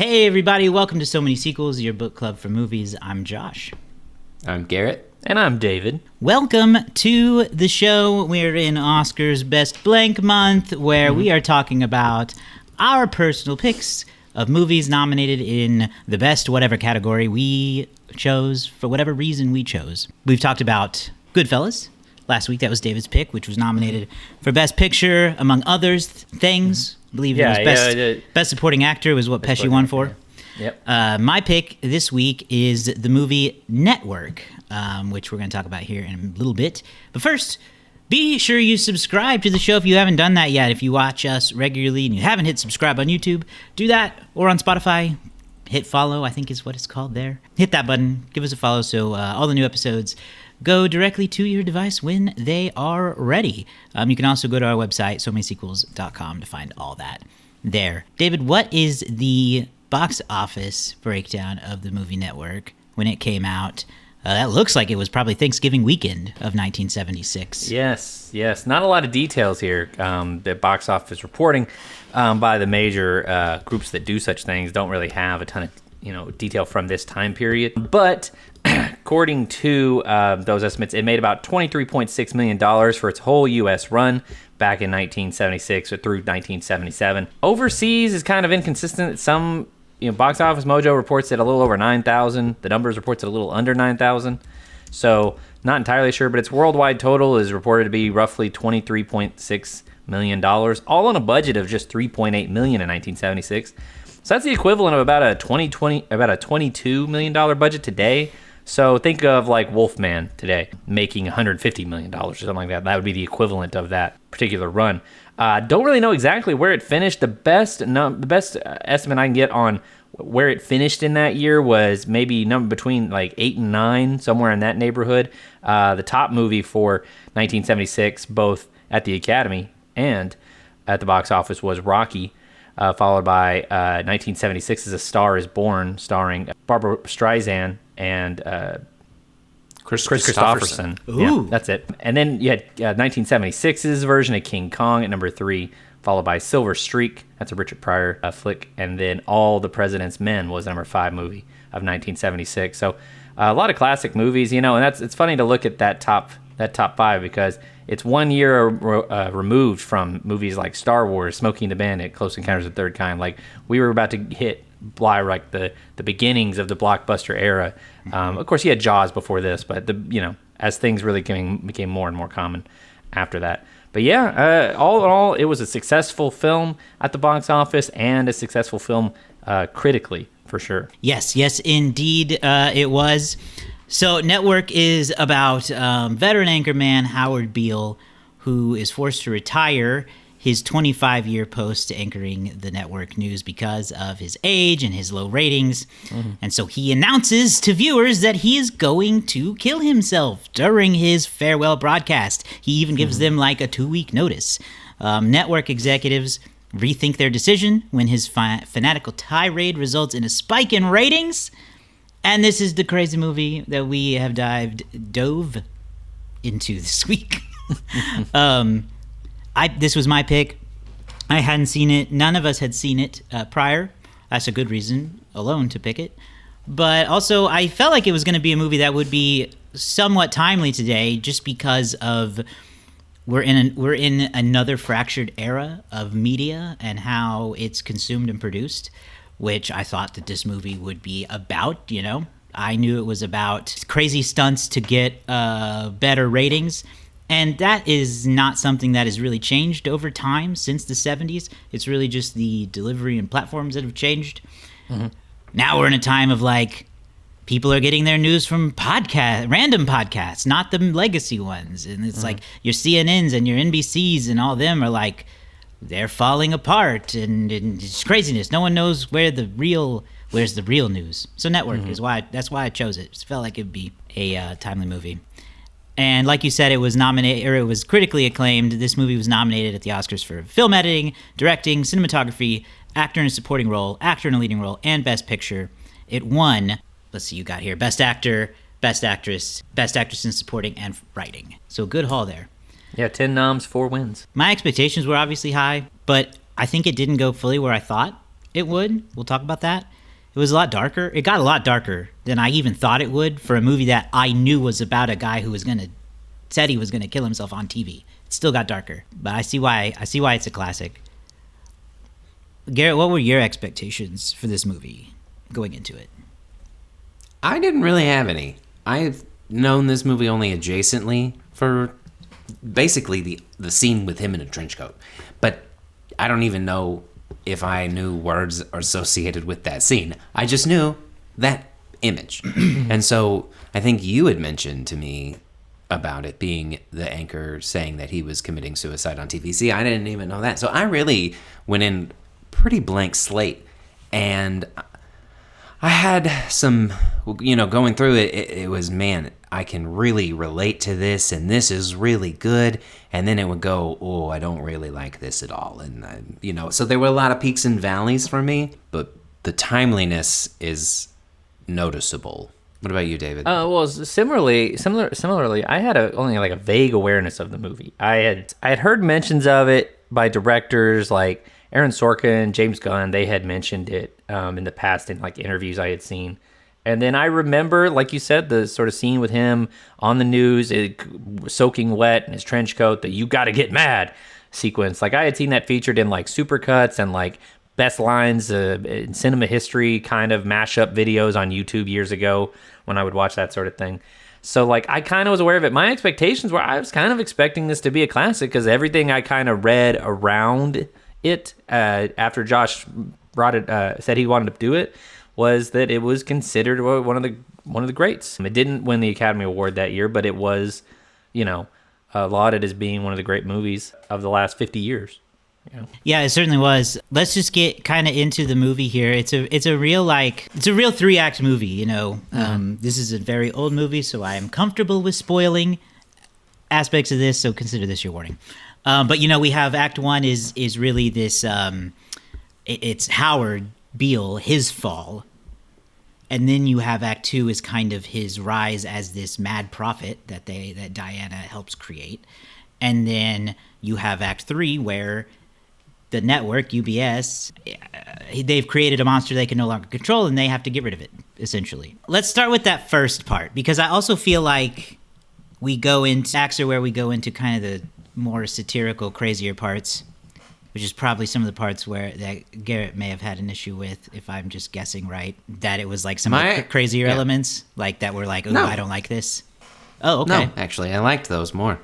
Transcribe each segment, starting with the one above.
Hey everybody, welcome to So Many Sequels, your book club for movies. I'm Josh. I'm Garrett. And I'm David. Welcome to the show. We're in Oscar's Best Blank Month, where we are talking about our personal picks of movies nominated in the best whatever category we chose, for whatever reason we chose. We've talked about Goodfellas. Last week, that was David's pick, which was nominated for Best Picture, among others things. I believe it was Best Supporting Actor was what Pesci won for. Yep. My pick this week is the movie Network, which we're going to talk about here in a little bit. But first, be sure you subscribe to the show if you haven't done that yet. If you watch us regularly and you haven't hit subscribe on YouTube, do that. Or on Spotify, hit follow, I think is what it's called there. Hit that button. Give us a follow so all the new episodes go directly to your device when they are ready. You can also go to our website, somanysequels.com, to find all that there. David, what is the box office breakdown of the movie Network when it came out? That looks like it was probably Thanksgiving weekend of 1976. Yes. Not a lot of details here. The box office reporting by the major groups that do such things don't really have a ton of detail from this time period. But according to those estimates, it made about $23.6 million for its whole U.S. run back in 1976 through 1977. Overseas is kind of inconsistent. Some Box Office Mojo reports it a little over 9,000. The Numbers reports it a little under 9,000. So not entirely sure, but its worldwide total is reported to be roughly $23.6 million, all on a budget of just $3.8 million in 1976. So that's the equivalent of about a $22 million budget today. So think of like Wolfman today making $150 million or something like that. That would be the equivalent of that particular run. Don't really know exactly where it finished. The best estimate I can get on where it finished in that year was maybe between like 8 and 9, somewhere in that neighborhood. The top movie for 1976, both at the Academy and at the box office, was Rocky, followed by 1976's A Star Is Born, starring Barbara Streisand and Chris Christopherson. Ooh. Yeah, that's it. And then you had 1976's version of King Kong at number 3, followed by Silver Streak. That's a Richard Pryor flick. And then All the President's Men was number 5 movie of 1976. So a lot of classic movies, and it's funny to look at that top 5 because it's 1 year removed from movies like Star Wars, Smokey and the Bandit, Close Encounters of the Third Kind. Like, we were about to hit like the beginnings of the blockbuster era. Of course, he had Jaws before this, but as things really became more and more common after that. But yeah, all in all, it was a successful film at the box office and a successful film critically, for sure. Yes, indeed, it was. So Network is about veteran anchorman Howard Beale, who is forced to retire his 25-year post anchoring the network news because of his age and his low ratings. Mm-hmm. And so he announces to viewers that he is going to kill himself during his farewell broadcast. He even gives them like a 2-week notice. Network executives rethink their decision when his fanatical tirade results in a spike in ratings. And this is the crazy movie that we have dove into this week. This was my pick. I hadn't seen it. None of us had seen it prior. That's a good reason alone to pick it. But also, I felt like it was going to be a movie that would be somewhat timely today, just because of we're in another fractured era of media and how it's consumed and produced, which I thought that this movie would be about. I knew it was about crazy stunts to get better ratings. And that is not something that has really changed over time since the 70s. It's really just the delivery and platforms that have changed. Mm-hmm. Now we're in a time of people are getting their news from random podcasts, not the legacy ones. And it's like your CNNs and your NBCs and all them are they're falling apart and it's craziness. No one knows where's the real news. So Network is that's why I chose it. It felt like it'd be a timely movie. And like you said, it was nominated, or it was critically acclaimed. This movie was nominated at the Oscars for film editing, directing, cinematography, actor in a supporting role, actor in a leading role, and Best Picture. It won, let's see, you got here, Best Actor, Best Actress, Best Actress in Supporting, and Writing. So good haul there. Yeah, 10 noms, 4 wins. My expectations were obviously high, but I think it didn't go fully where I thought. it would. We'll talk about that. It was a lot darker. It got a lot darker than I even thought it would for a movie that I knew was about a guy who said he was gonna kill himself on TV. It still got darker, but I see why it's a classic. Garrett, what were your expectations for this movie going into it? I didn't really have any. I've known this movie only adjacently for basically the scene with him in a trench coat. But I don't even know if I knew words associated with that scene. I just knew that image. And so I think you had mentioned to me about it being the anchor saying that he was committing suicide on TV. See, I didn't even know that. So I really went in pretty blank slate. And I had some, going through it, it was, man, I can really relate to this, and this is really good. And then it would go, oh, I don't really like this at all. And, so there were a lot of peaks and valleys for me, but the timeliness is noticeable. What about you, David? Well, similarly, I had only like a vague awareness of the movie. I had heard mentions of it by directors like Aaron Sorkin, James Gunn. They had mentioned it in the past in like interviews I had seen. And then I remember, like you said, the sort of scene with him on the news, soaking wet in his trench coat, the "you gotta get mad" sequence. Like I had seen that featured in like supercuts and like best lines in cinema history kind of mashup videos on YouTube years ago when I would watch that sort of thing. So like I kind of was aware of it. My expectations were I was kind of expecting this to be a classic because everything I kind of read around it after Josh said he wanted to do it was that it was considered one of the greats. It didn't win the Academy Award that year, but it was, lauded as being one of the great movies of the last 50 years. Yeah, it certainly was. Let's just get kind of into the movie here. It's a real 3-act movie. This is a very old movie, so I am comfortable with spoiling aspects of this. So consider this your warning. But we have Act 1 is really this. It's Howard Beale, his fall, and then you have Act 2 is kind of his rise as this mad prophet that Diana helps create, and then you have Act 3 where the network UBS they've created a monster they can no longer control and they have to get rid of it essentially. Let's start with that first part because I also feel like we go into acts where we go into kind of the more satirical, crazier parts, which is probably some of the parts that Garrett may have had an issue with, if I'm just guessing right, that it was like some of the crazier elements, like that were like, oh, no. I don't like this. Oh, okay. No, actually, I liked those more.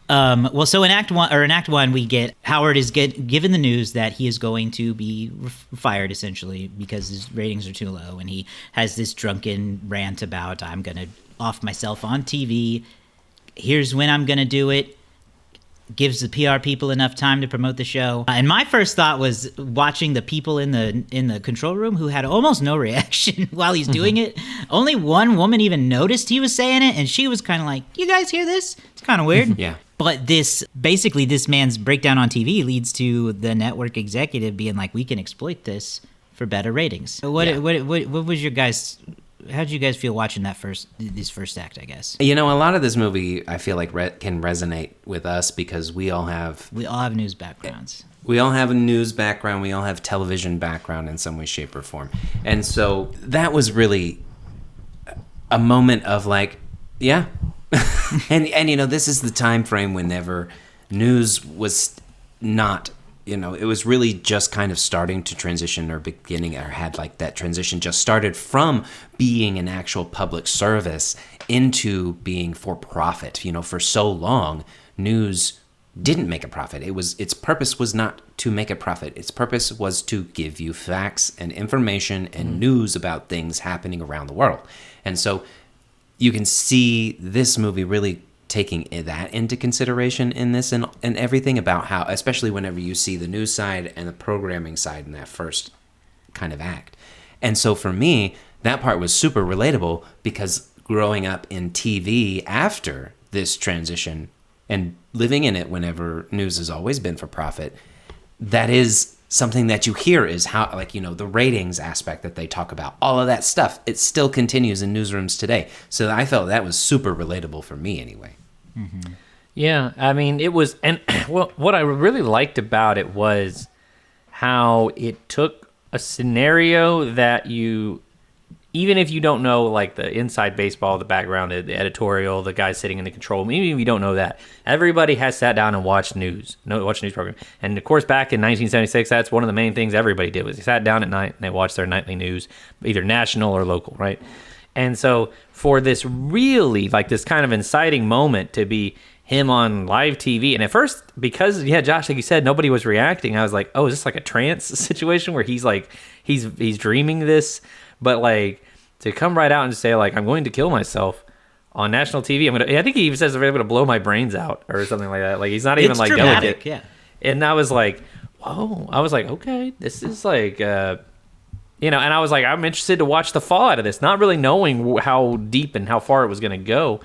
Well, so in Act 1, we get Howard is given the news that he is going to be fired, essentially, because his ratings are too low, and he has this drunken rant about, I'm going to off myself on TV. Here's when I'm going to do it. Gives the PR people enough time to promote the show. And my first thought was watching the people in the control room who had almost no reaction while he's doing it. Only one woman even noticed he was saying it, and she was kind of like, you guys hear this? It's kind of weird. Yeah. But this man's breakdown on TV leads to the network executive being like, we can exploit this for better ratings. So what was your guys' how did you guys feel watching this first act, I guess? A lot of this movie, I feel like can resonate with us because we all have news backgrounds. We all have a news background. We all have television background in some way, shape, or form. And so that was really a moment of like, yeah. and this is the time frame whenever news was not, it was really just kind of starting to transition or had like that transition just started from being an actual public service into being for profit. For so long, news didn't make a profit. Its purpose was not to make a profit. Its purpose was to give you facts and information and news about things happening around the world. And so you can see this movie really taking that into consideration in this and everything about how, especially whenever you see the news side and the programming side in that first kind of act. And so for me, that part was super relatable because growing up in TV after this transition and living in it whenever news has always been for profit, that is something that you hear is how, the ratings aspect that they talk about, all of that stuff, it still continues in newsrooms today. So I felt that was super relatable for me anyway. Mm-hmm. Yeah, I mean, it was, and what I really liked about it was how it took a scenario that even if you don't know like the inside baseball, the background, the editorial, the guy sitting in the control room, even if you don't know that, everybody has sat down and watched news program. And of course, back in 1976, that's one of the main things everybody did was they sat down at night and they watched their nightly news, either national or local, right? And so for this really like this kind of inciting moment to be him on live TV, and at first, because Josh, like you said, nobody was reacting. I was like, oh, is this like a trance situation where he's like he's dreaming this? But like to come right out and say like I'm going to kill myself on national TV. I think he even says I'm going to blow my brains out or something like that. Like he's not even like dramatic, yeah. And I was like, whoa. I was like, okay, this is like and I was like, I'm interested to watch the fallout of this, not really knowing how deep and how far it was going to go.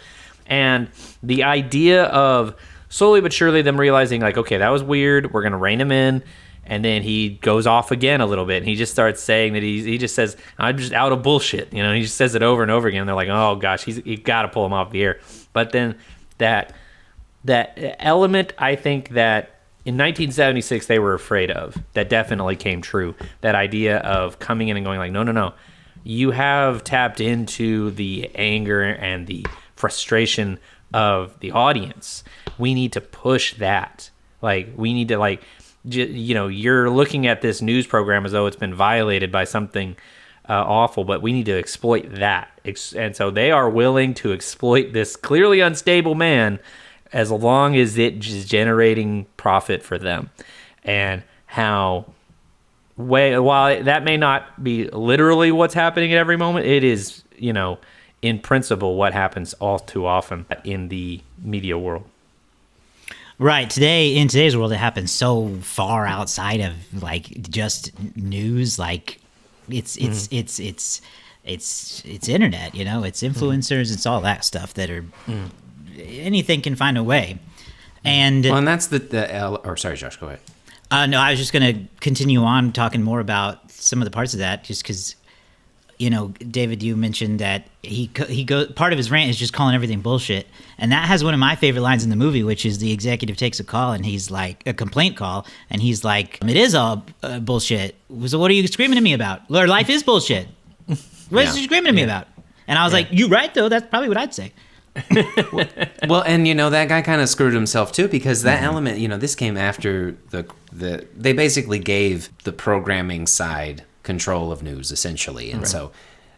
And the idea of slowly but surely them realizing like, okay, that was weird. We're going to rein him in. And then he goes off again a little bit, and he just starts saying that he just says, I'm just out of bullshit. He just says it over and over again. And they're like, oh, gosh, you got to pull him off the air. But then that element, I think that in 1976 they were afraid of, that definitely came true. That idea of coming in and going like, no. You have tapped into the anger and the frustration of the audience. We need to push that. Like, we need to, like... you're looking at this news program as though it's been violated by something awful, but we need to exploit that. And so they are willing to exploit this clearly unstable man as long as it is generating profit for them. And while that may not be literally what's happening at every moment, it is, in principle, what happens all too often in the media world. Right. In today's world, it happens so far outside of like just news. Like it's internet. It's influencers. It's all that stuff that are anything can find a way. And that's sorry, Josh, go ahead. No, I was just going to continue on talking more about some of the parts of that, just because. David, you mentioned that he part of his rant is just calling everything bullshit, and that has one of my favorite lines in the movie, which is the executive takes a call and he's like a complaint call, and he's like, "It is all bullshit. So what are you screaming at me about? Or life is bullshit. What are you screaming at me about?" And I was like, "You right though. That's probably what I'd say." Well, and that guy kind of screwed himself too, because that element, this came after they basically gave the programming side control of news essentially, and so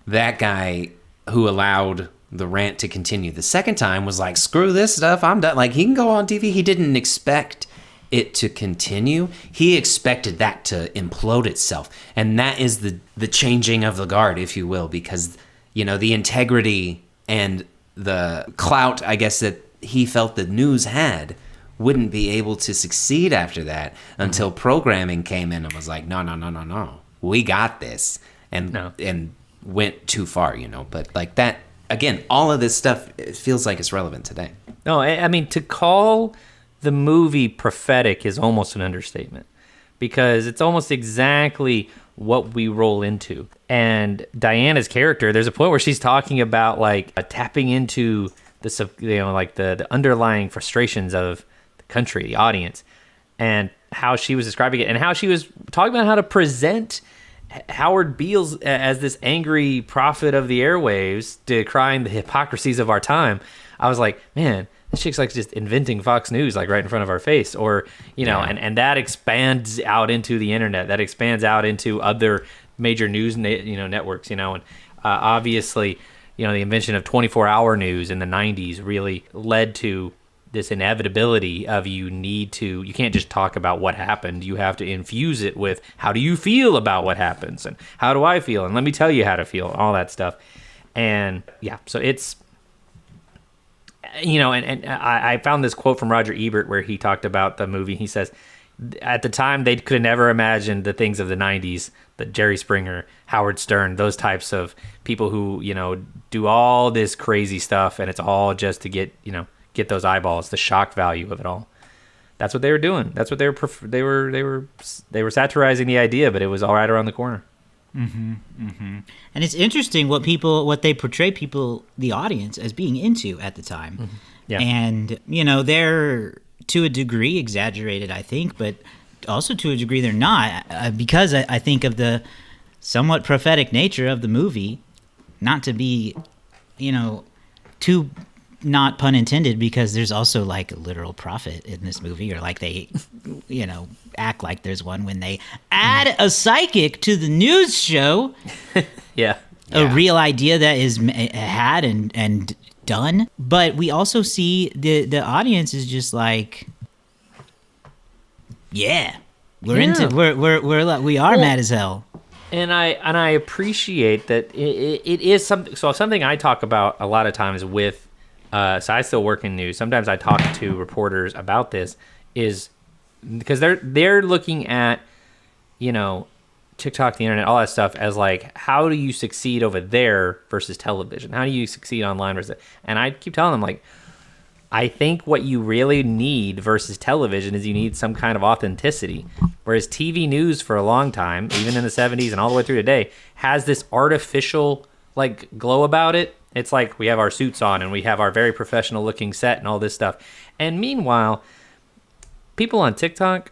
that guy who allowed the rant to continue the second time was like, screw this stuff, I'm done. Like, he can go on TV. He didn't expect it to continue. He expected that to implode itself, and that is the changing of the guard, if you will, because the integrity and the clout, I guess, that he felt the news had wouldn't be able to succeed after that until programming came in and was like, no, we got this, and went too far, But like that, again, all of this stuff, it feels like it's relevant today. No, I mean, to call the movie prophetic is almost an understatement, because it's almost exactly what we roll into. And Diana's character, there's a point where she's talking about like tapping into the underlying frustrations of the country, the audience, and how she was describing it, and how she was talking about how to present Howard Beale as this angry prophet of the airwaves, decrying the hypocrisies of our time. I was like, man, this chick's like just inventing Fox News like right in front of our face, or and that expands out into the internet, that expands out into other major news networks, and obviously the invention of 24-hour news in the 90s really led to this inevitability of you can't just talk about what happened. You have to infuse it with, how do you feel about what happens, and how do I feel, and let me tell you how to feel, all that stuff. And so it's and I found this quote from Roger Ebert where he talked about the movie. He says at the time they could have never imagined the things of the 90s, that Jerry Springer, Howard Stern, those types of people who do all this crazy stuff, and it's all just to get those eyeballs, the shock value of it all. That's what they were doing. That's what they were satirizing the idea, but it was all right around the corner. And it's interesting what they portray the audience as being into at the time. And they're to a degree exaggerated, I think, but also to a degree they're not, because I think of the somewhat prophetic nature of the movie, not to be, too not pun intended, because there's also like a literal prophet in this movie, or like they, act like there's one when they add a psychic to the news show. Yeah. A real idea that is had and done. But we also see the audience is just like, we are mad as hell. And I appreciate that it is something I talk about a lot of times with. So I still work in news. Sometimes I talk to reporters about this, is because they're looking at, TikTok, the internet, all that stuff as like, how do you succeed over there versus television? How do you succeed online versus? And I keep telling them, like, I think what you really need versus television is you need some kind of authenticity. Whereas TV news for a long time, even in the 70s and all the way through today, has this artificial like glow about it. It's like we have our suits on and we have our very professional looking set and all this stuff. And meanwhile, people on TikTok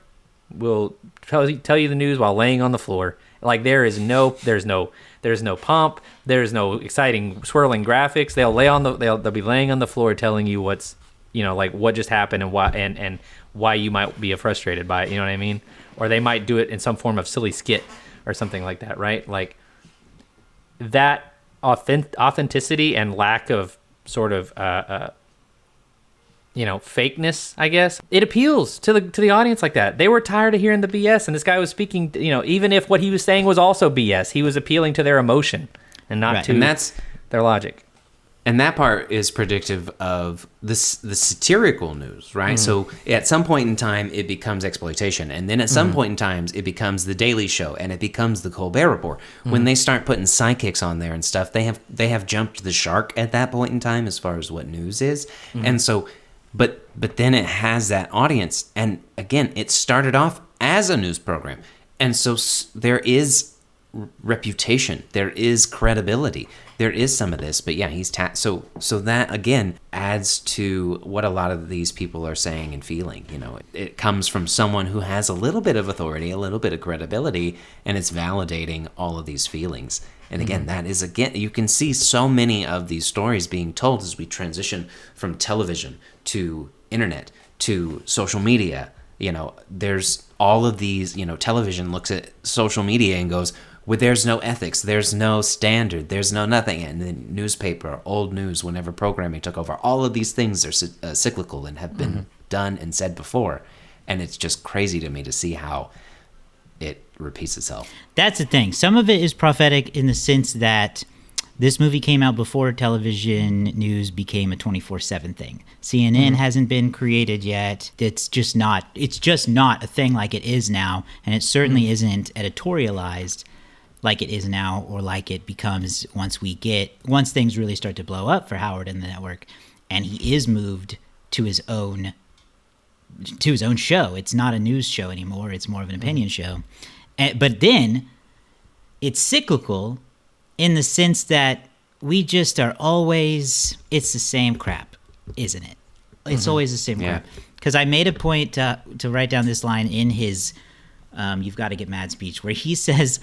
will tell you the news while laying on the floor. Like there's no pump, there's no exciting swirling graphics. They'll be laying on the floor telling you what's, like what just happened and why you might be frustrated by it, you know what I mean? Or they might do it in some form of silly skit or something like that, right? Like that authenticity and lack of sort of fakeness, I guess, it appeals to the audience like that. They were tired of hearing the BS, and this guy was speaking, even if what he was saying was also BS, he was appealing to their emotion and not to their logic. And that part is predictive of the satirical news, right? So at some point in time, it becomes exploitation. And then at some point in time, it becomes The Daily Show, and it becomes The Colbert Report. When they start putting sidekicks on there and stuff, they have jumped the shark at that point in time as far as what news is. And so, but then it has that audience. And again, it started off as a news program. And so there is reputation, there is credibility. There is some of this, but yeah, he's so that again adds to what a lot of these people are saying and feeling. It comes from someone who has a little bit of authority, a little bit of credibility, and it's validating all of these feelings. And again, that is you can see so many of these stories being told as we transition from television to internet to social media. There's all of these. Television looks at social media and goes, well, there's no ethics, there's no standard, there's no nothing. And the newspaper, old news, whenever programming took over, all of these things are cyclical and have been done and said before. And it's just crazy to me to see how it repeats itself. That's the thing. Some of it is prophetic in the sense that this movie came out before television news became a 24/7 thing. CNN hasn't been created yet. It's just not a thing like it is now. And it certainly isn't editorialized like it is now, or like it becomes once things really start to blow up for Howard and the network, and he is moved to his own show. It's not a news show anymore. It's more of an opinion show. But then it's cyclical in the sense that we just are always, it's the same crap, isn't it? It's always the same crap. Because I made a point to write down this line in his You've Got to Get Mad speech, where he says,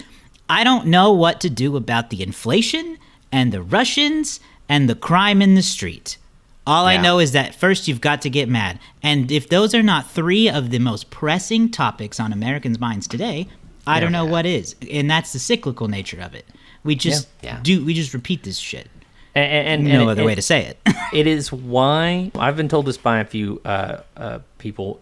I don't know what to do about the inflation and the Russians and the crime in the street. All I know is that first you've got to get mad. And if those are not three of the most pressing topics on Americans' minds today, I don't know what is. And that's the cyclical nature of it. We just we just repeat this shit. And no other way to say it. It is why I've been told this by a few people,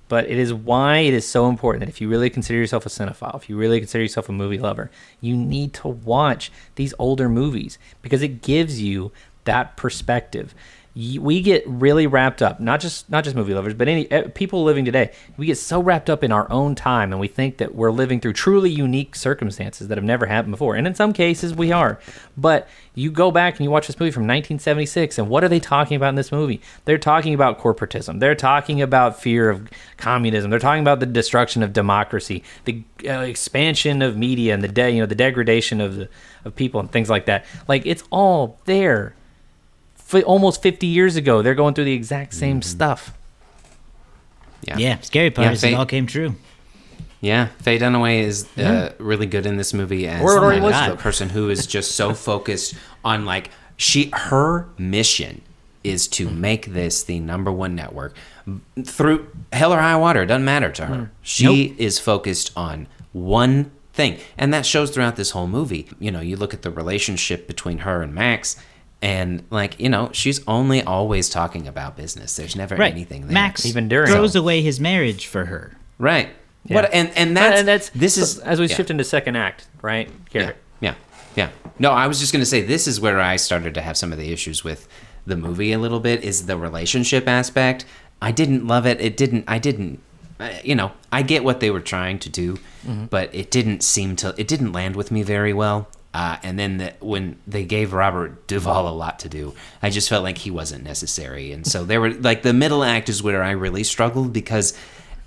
but it is why it is so important that if you really consider yourself a cinephile, if you really consider yourself a movie lover, you need to watch these older movies, because it gives you that perspective. We get really wrapped up, not just movie lovers, but any people living today. We get so wrapped up in our own time, and we think that we're living through truly unique circumstances that have never happened before. And in some cases, we are. But you go back and you watch this movie from 1976, and what are they talking about in this movie? They're talking about corporatism. They're talking about fear of communism. They're talking about the destruction of democracy, the expansion of media, and the degradation of people and things like that. Like, it's all there. Almost 50 years ago, they're going through the exact same stuff. Yeah, scary part is it all came true. Yeah, Faye Dunaway is really good in this movie as the person who is just so focused on like her mission is to make this the number one network through hell or high water. It doesn't matter to her. She is focused on one thing, and that shows throughout this whole movie. You know, you look at the relationship between her and Max, and like, you know, she's only always talking about business. There's never anything there. Max even during throws away his marriage for her. Right. Yeah. What and that's this is as we shift into second act, right, Garrett? Yeah. No, I was just going to say this is where I started to have some of the issues with the movie a little bit, is the relationship aspect. I didn't love it. You know, I get what they were trying to do, but it didn't land with me very well. And then when they gave Robert Duvall a lot to do, I just felt like he wasn't necessary. And so there were like the middle act is where I really struggled, because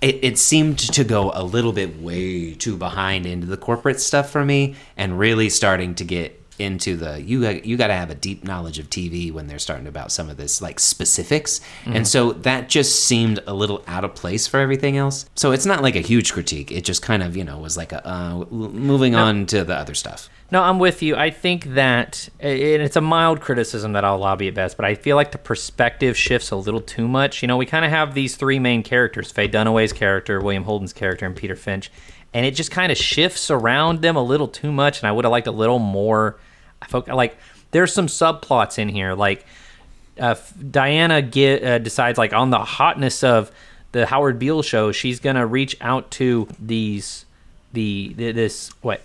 it seemed to go a little bit way too behind into the corporate stuff for me, and really starting to get into the you got to have a deep knowledge of TV when they're starting about some of this like specifics. And so that just seemed a little out of place for everything else. So it's not like a huge critique. It just kind of, you know, was like moving on to the other stuff. No, I'm with you. I think that, and it's a mild criticism that I'll lobby at best, but I feel like the perspective shifts a little too much. You know, we kind of have these three main characters, Faye Dunaway's character, William Holden's character, and Peter Finch, and it just kind of shifts around them a little too much, and I would have liked a little more. Like, there's some subplots in here, like Diana decides, like, on the hotness of the Howard Beale show, she's going to reach out to this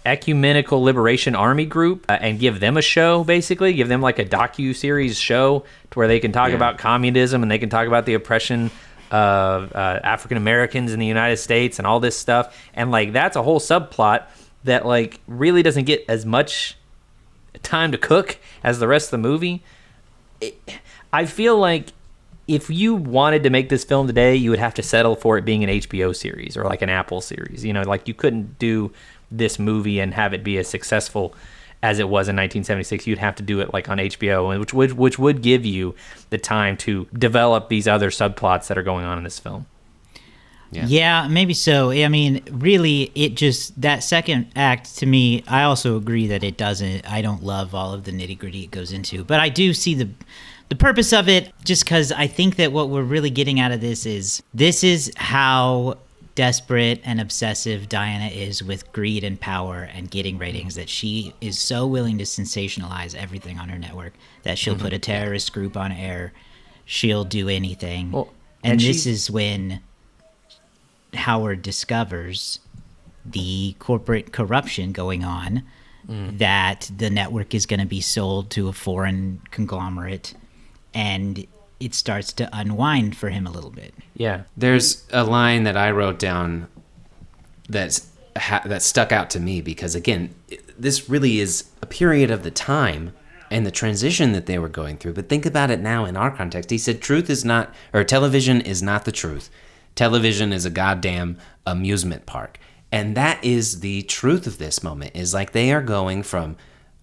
ecumenical liberation army group and give them a show, basically give them like a docu-series show to where they can talk about communism, and they can talk about the oppression of African Americans in the United States and all this stuff. And like, that's a whole subplot that like really doesn't get as much time to cook as the rest of the movie. I feel like if you wanted to make this film today, you would have to settle for it being an HBO series or like an Apple series. You know, like you couldn't do this movie and have it be as successful as it was in 1976. You'd have to do it like on HBO, which would give you the time to develop these other subplots that are going on in this film. Yeah, maybe so. I mean, really, it just, that second act, to me, I also agree that I don't love all of the nitty-gritty it goes into, but I do see the purpose of it, just because I think that what we're really getting out of this is how desperate and obsessive Diana is with greed and power and getting ratings, that she is so willing to sensationalize everything on her network that she'll put a terrorist group on air. She'll do anything. Well, and this is when Howard discovers the corporate corruption going on, that the network is going to be sold to a foreign conglomerate, and it starts to unwind for him a little bit. Yeah. There's a line that I wrote down that stuck out to me, because again, this really is a period of the time and the transition that they were going through. But think about it now in our context. He said television is not the truth. Television is a goddamn amusement park. And that is the truth of this moment, is like they are going from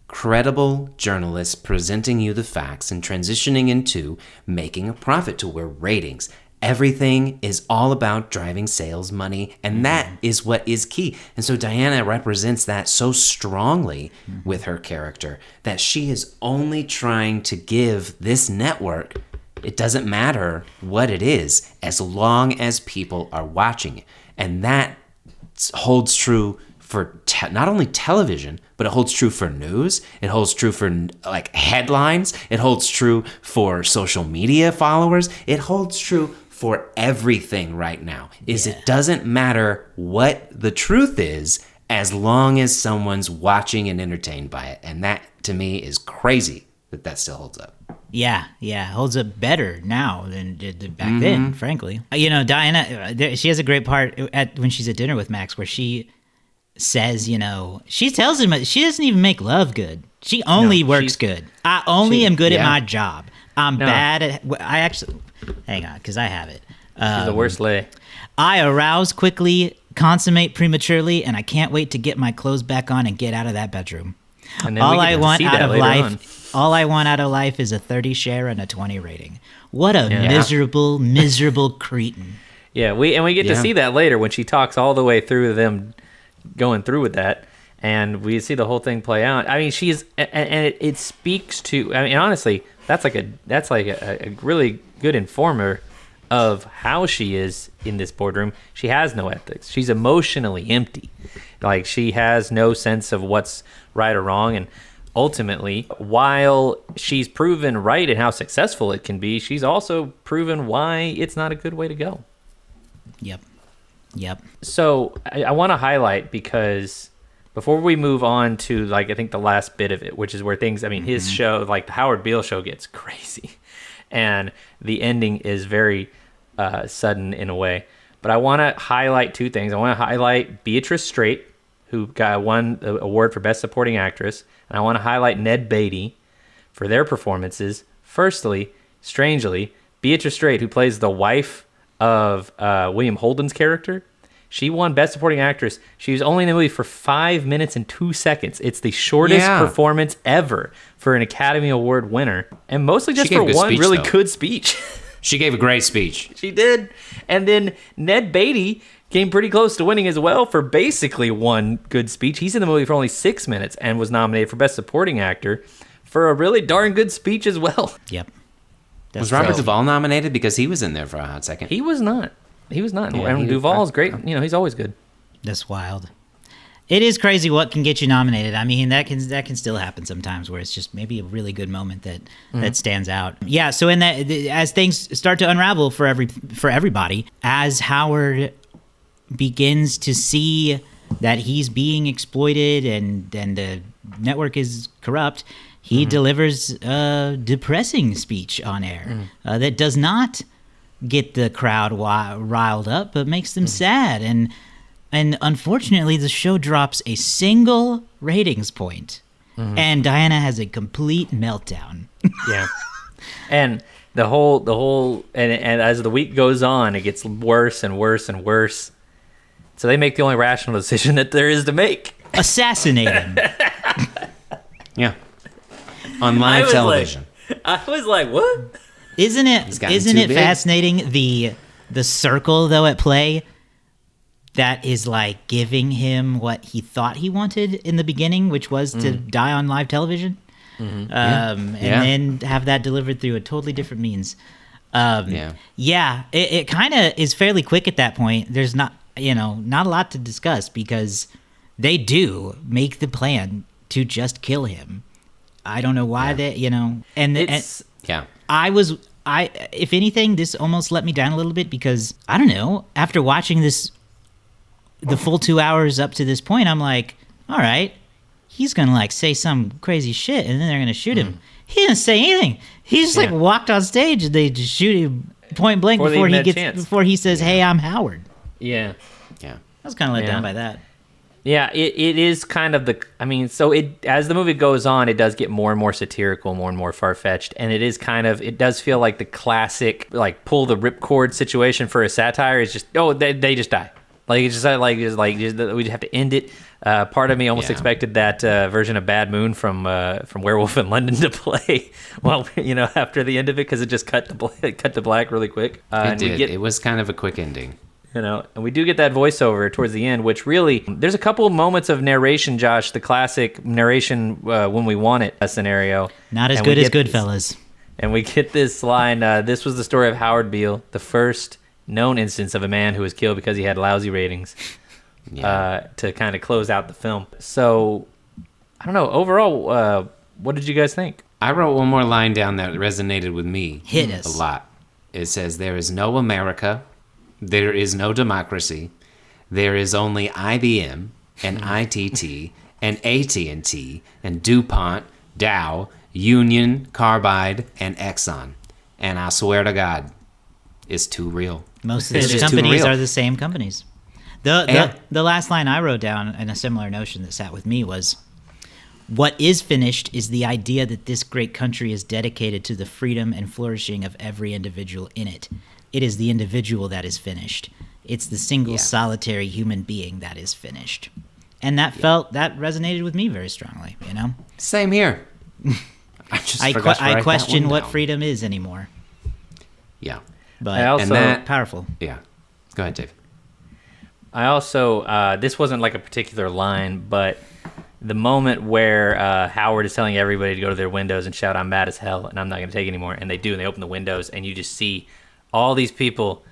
credible journalists presenting you the facts and transitioning into making a profit to where ratings. Everything is all about driving sales, money, and that is what is key. And so Diana represents that so strongly with her character, that she is only trying to give this network, it doesn't matter what it is, as long as people are watching it. And that holds true for not only television, but it holds true for news. It holds true for like headlines. It holds true for social media followers. It holds true for everything right now. It doesn't matter what the truth is, as long as someone's watching and entertained by it. And that, to me, is crazy that still holds up. Yeah, holds up better now than it did back then, frankly. You know, Diana, she has a great part when she's at dinner with Max, where she says, you know, she tells him she doesn't even make love good. She only works good. I only am good at my job. I'm bad at. I actually, hang on, because I have it. She's the worst lay. I arouse quickly, consummate prematurely, and I can't wait to get my clothes back on and get out of that bedroom. And then all I want out of life is a 30 share and a 20 rating. What a miserable cretin. Yeah, we get to see that later when she talks all the way through them going through with that, and we see the whole thing play out. I mean, it speaks to. I mean, honestly, that's like a really good informer of how she is in this boardroom. She has no ethics. She's emotionally empty. Like, she has no sense of what's right or wrong. And ultimately, while she's proven right in how successful it can be, she's also proven why it's not a good way to go. Yep. So I want to highlight, because before we move on to, like, I think the last bit of it, which is where things, I mean, his show, like the Howard Beale show, gets crazy. And the ending is very sudden in a way. But I want to highlight two things. I want to highlight Beatrice Straight, who won the award for Best Supporting Actress. And I want to highlight Ned Beatty for their performances. Firstly, strangely, Beatrice Straight, who plays the wife of William Holden's character, she won Best Supporting Actress. She was only in the movie for 5 minutes and 2 seconds. It's the shortest performance ever for an Academy Award winner. And mostly just for one really good speech. She gave a great speech. She did. And then Ned Beatty came pretty close to winning as well for basically one good speech. He's in the movie for only 6 minutes and was nominated for Best Supporting Actor for a really darn good speech as well. Yep. Was Robert Duvall nominated? Because he was in there for a hot second. He was not. And Duvall's great. You know, he's always good. That's wild. It is crazy what can get you nominated. I mean, that can still happen sometimes, where it's just maybe a really good moment that stands out. Yeah. So in that, as things start to unravel for everybody, as Howard begins to see that he's being exploited and the network is corrupt, he delivers a depressing speech on air that does not get the crowd riled up, but makes them sad. And unfortunately, the show drops a single ratings point, and Diana has a complete meltdown. Yeah, and the whole and as the week goes on, it gets worse and worse and worse. So they make the only rational decision that there is to make: assassinate him. Yeah, on live television. I was like, what? Isn't it fascinating, the circle though at play that is like giving him what he thought he wanted in the beginning, which was to die on live television, and then have that delivered through a totally different means. It kind of is fairly quick at that point. There's not a lot to discuss, because they do make the plan to just kill him. I don't know why if anything, this almost let me down a little bit, because I don't know, after watching this, the full 2 hours up to this point, I'm like, all right, he's going to like say some crazy shit and then they're going to shoot him. He didn't say anything. He just like walked on stage and they just shoot him point blank before he says, hey, I'm Howard. Yeah. I was kind of let down by that. Yeah, it is kind of as the movie goes on, it does get more and more satirical, more and more far-fetched, and it does feel like the classic, like, pull the ripcord situation for a satire is just, they just die. Like, it's just we just have to end it. Part of me almost expected that version of Bad Moon from Werewolf in London to play, after the end of it, because it just cut to black really quick. It did. It was kind of a quick ending. And we do get that voiceover towards the end, which really, there's a couple of moments of narration, Josh, the classic narration when we want it scenario. Not as good as Goodfellas. And we get this line, this was the story of Howard Beale, the first known instance of a man who was killed because he had lousy ratings, to kind of close out the film. So, I don't know, overall, what did you guys think? I wrote one more line down that resonated with me Hit us. A lot. It says, there is no America. There is no democracy. There is only IBM and ITT and AT&T and DuPont, Dow, Union, Carbide, and Exxon. And I swear to God, it's too real. Most of these companies are the same companies. The last line I wrote down, and a similar notion that sat with me, was, what is finished is the idea that this great country is dedicated to the freedom and flourishing of every individual in it. It is the individual that is finished. It's the single solitary human being that is finished. And that resonated with me very strongly, Same here. I question what freedom is anymore. Yeah. But powerful. Yeah. Go ahead, Dave. I also, this wasn't like a particular line, but the moment where Howard is telling everybody to go to their windows and shout, "I'm mad as hell, and I'm not going to take it anymore," and they do, and they open the windows, and you just see all these people,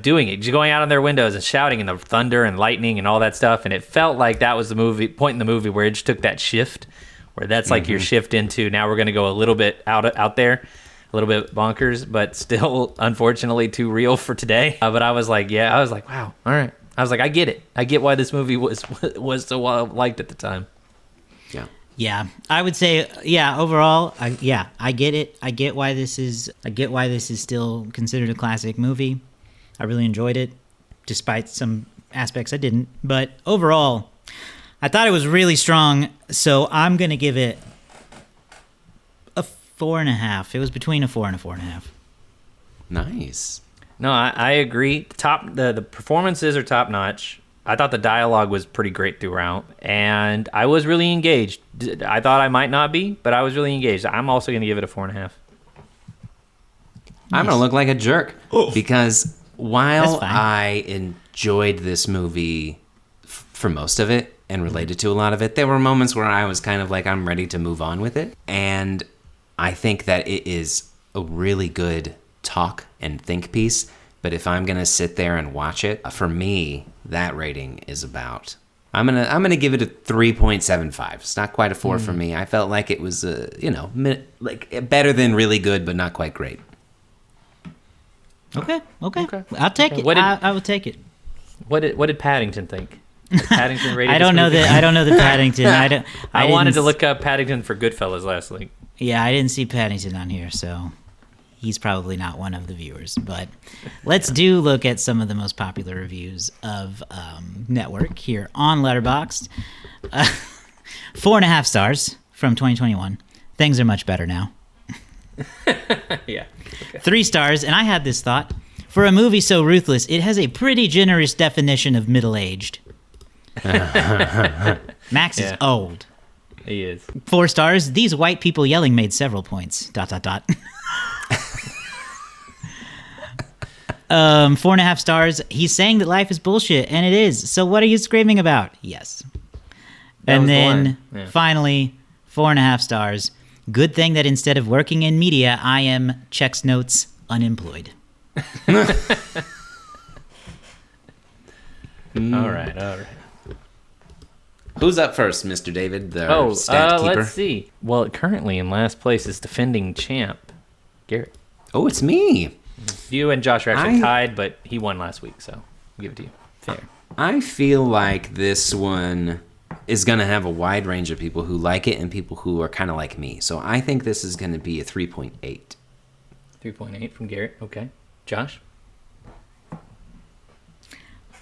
doing it, just going out on their windows and shouting, and the thunder and lightning and all that stuff, and it felt like that was the point in the movie where it just took that shift, where that's like your shift into, now we're going to go a little bit out there, a little bit bonkers, but still, unfortunately, too real for today. But I was like, wow, all right. I was like, I get it. I get why this movie was so well liked at the time. Yeah. Yeah, I would say, overall, I get it. I get why this is still considered a classic movie. I really enjoyed it, despite some aspects I didn't. But overall, I thought it was really strong, so I'm going to give it a 4.5. It was between a 4 and a 4.5. Nice. No, I agree. The performances are top notch. I thought the dialogue was pretty great throughout, and I was really engaged. I thought I might not be, but I was really engaged. I'm also going to give it a 4.5. Nice. I'm going to look like a jerk because while I enjoyed this movie for most of it and related to a lot of it, there were moments where I was kind of like, I'm ready to move on with it. And I think that it is a really good talk and think piece, but if I'm gonna sit there and watch it, for me that rating is about, I'm gonna give it a 3.75. It's not quite a 4 for me. I felt like it was like better than really good, but not quite great. Okay. I'll take it. I will take it. What did Paddington think? Paddington rated I don't know the Paddington. I wanted to look up Paddington for Goodfellas last week. Yeah, I didn't see Paddington on here, so he's probably not one of the viewers. But let's look at some of the most popular reviews of Network here on Letterboxd. 4.5 stars from 2021. Things are much better now. Yeah. Okay. 3 stars, and I had this thought. For a movie so ruthless, it has a pretty generous definition of middle-aged. Max is old. He is. 4 stars. These white people yelling made several points. ... 4.5 stars. He's saying that life is bullshit, and it is. So what are you screaming about? Yes. And then finally, 4.5 stars. Good thing that instead of working in media, I am checks notes unemployed. All right. Who's up first, Mr. David, the stat keeper? Let's see. Well, currently in last place is defending champ, Garrett. Oh, it's me. You and Josh are actually tied, but he won last week, so I'll give it to you. Fair. I feel like this one is going to have a wide range of people who like it and people who are kind of like me. So I think this is going to be a 3.8. 3.8 from Garrett. Okay. Josh?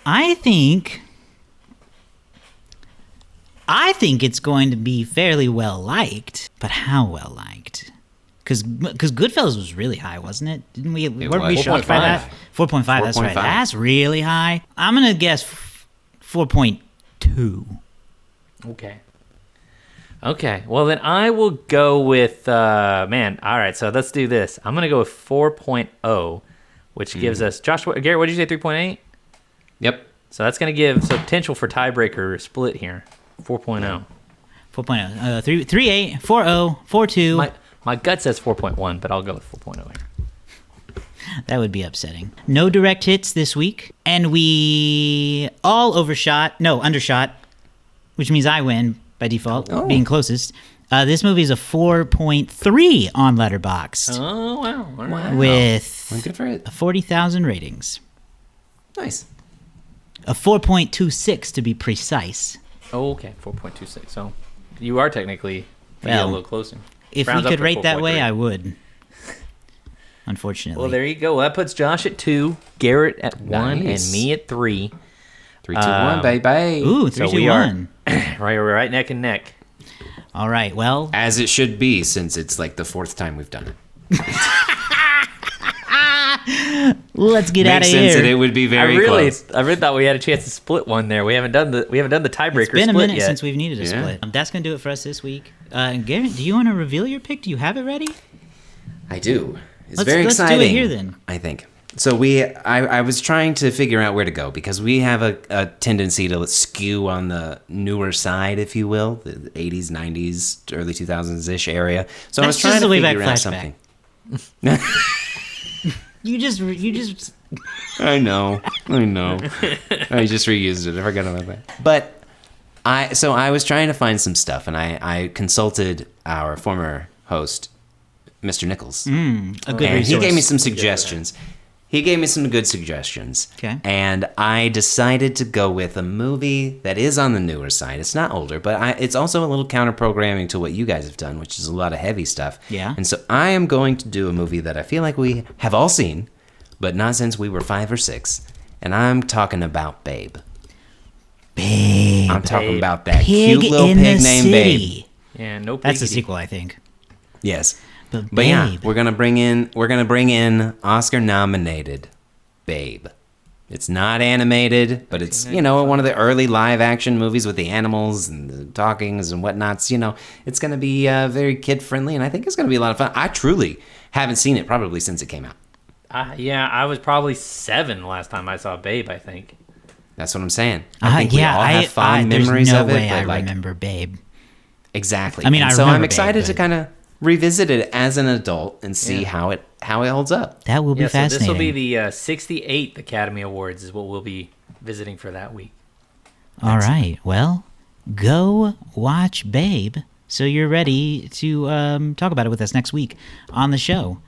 I think it's going to be fairly well liked, but how well liked? Because Goodfellas was really high, wasn't it? Weren't we shocked by that? 4.5. That's right. That's really high. I'm gonna guess 4.2. Okay. Well, then I will go with All right. So let's do this. I'm gonna go with 4.0, which gives us Garrett. What did you say? 3.8. Yep. So that's going to give potential for tiebreaker split here. 4.0. 4.0. 3.8, 4.0, 4.2. My gut says 4.1, but I'll go with 4.0 here. That would be upsetting. No direct hits this week, and we all undershot, which means I win by default, being closest. This movie is a 4.3 on Letterboxd. Oh, wow. All right. With good for it. 40,000 ratings. Nice. A 4.26 to be precise. Oh, okay. 4.26. So you are technically a little closer. If we could rate that way, I would. Unfortunately. Well, there you go. Well, that puts Josh at 2, Garrett at 1, and me at 3. 3, 2, 1, baby. Ooh, 3, 2, 1. We're right neck and neck. All right, well. As it should be, since it's like the 4th time we've done it. Let's get out of here. Makes sense that it would be very close. I really thought we had a chance to split one there. We haven't done the tiebreaker. It's been a minute yet. since we've needed a split. That's gonna do it for us this week. Garrett, do you want to reveal your pick? Do you have it ready? I do. It's very exciting. Let's do it here then. I think. I was trying to figure out where to go because we have a tendency to skew on the newer side, if you will, the 80s, 90s, early 2000s-ish area. So I was trying to figure out something. You just. I know. I just reused it. I forgot about that. But I was trying to find some stuff, and I consulted our former host, Mr. Nichols. A good and resource. he gave me some suggestions. He gave me some good suggestions. Okay. And I decided to go with a movie that is on the newer side. It's not older, but it's also a little counter-programming to what you guys have done, which is a lot of heavy stuff. Yeah. And so I am going to do a movie that I feel like we have all seen, but not since we were 5 or 6. And I'm talking about Babe. Babe. I'm talking about that Pig cute little in pig the named city. Babe. Yeah, no. That's a piggity. sequel, I think. Yes. But yeah, Babe. we're gonna bring in Oscar-nominated Babe. It's not animated, but it's one of the early live-action movies with the animals and the talkings and whatnots. It's gonna be very kid-friendly, and I think it's gonna be a lot of fun. I truly haven't seen it probably since it came out. I was probably 7 last time I saw Babe, I think. That's what I'm saying. I think we all I have fond memories there's of no it. way I but remember Babe. Exactly. I mean, and I so remember I'm Babe, excited to but- kind of revisit it as an adult and see how it holds up. That will be So fascinating. this will be the 68th Academy Awards is what we'll be visiting for that week. All right. Well, go watch Babe so you're ready to talk about it with us next week on the show.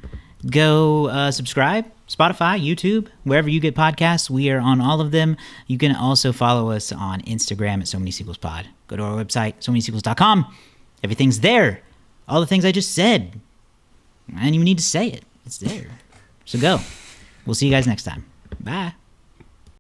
Go subscribe, Spotify, YouTube, wherever you get podcasts. We are on all of them. You can also follow us on Instagram at So Many Sequels Pod. Go to our website, SoManySequels.com. Everything's there. All the things I just said. I didn't even need to say it. It's there. So go. We'll see you guys next time. Bye.